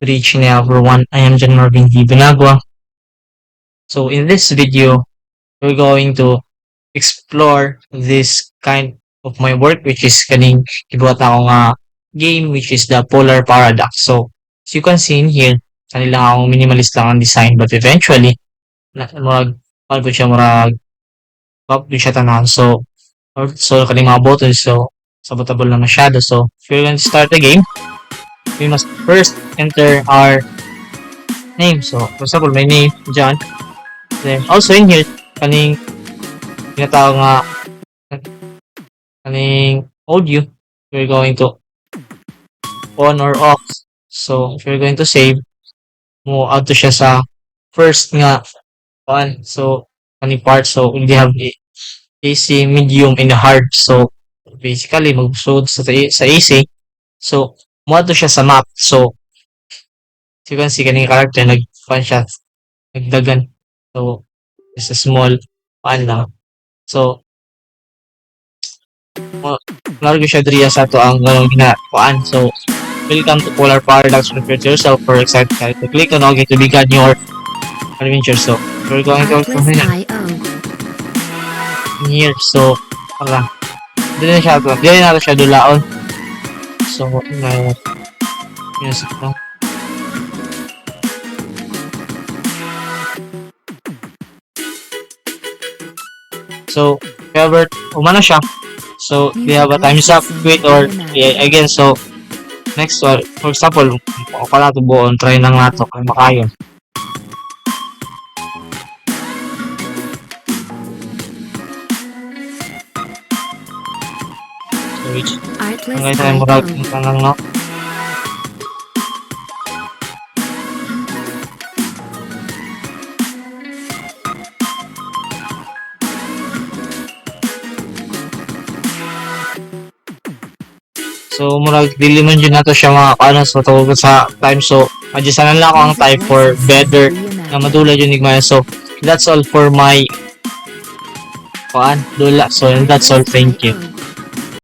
Bridge na everyone. I am John Marvin D. Binagwa. So in this video, we're going to explore this kind of my work which is kaning gibuhat ako nga game which is the Polar Paradox. So as you can see in here, kanila akong minimalist lang ang design but eventually paano po siya pop siya tanan. So kaning mga buttons so sabotable na masyado. So if you're going to start the game, we must first enter our name. So for example, my name John. Then also in here kaning tinatawag nga kaning audio, we're going to on or off. So if you're going to save, mo add to siya sa first nga one. So kaning part, so we have the AC, medium, and hard. So basically mag-load sa AC. So mo add to siya sa map. So as you can see kaning character nag-fan siya, nagdagan. So it's a small fan lang. So largo siya diriya sa to ang ganong ginapaan. So welcome to Polar Paradox. Prepare yourself for exciting to click on okay to begin your adventure. So we're going to open here. So dili na siya dulaon. So yes, no. So whoever umano siya, so they have a time's up, quit or again. So next one, for example, ako na ito buon, try nang nato kay makayon. So which ang tayo murag lang no. So murag dili man jud nato siya makakaano sa tawag sa time. So adjustan lang ako ang time for better na madula jud nigmaya. So that's all for my dula. So that's all, thank you.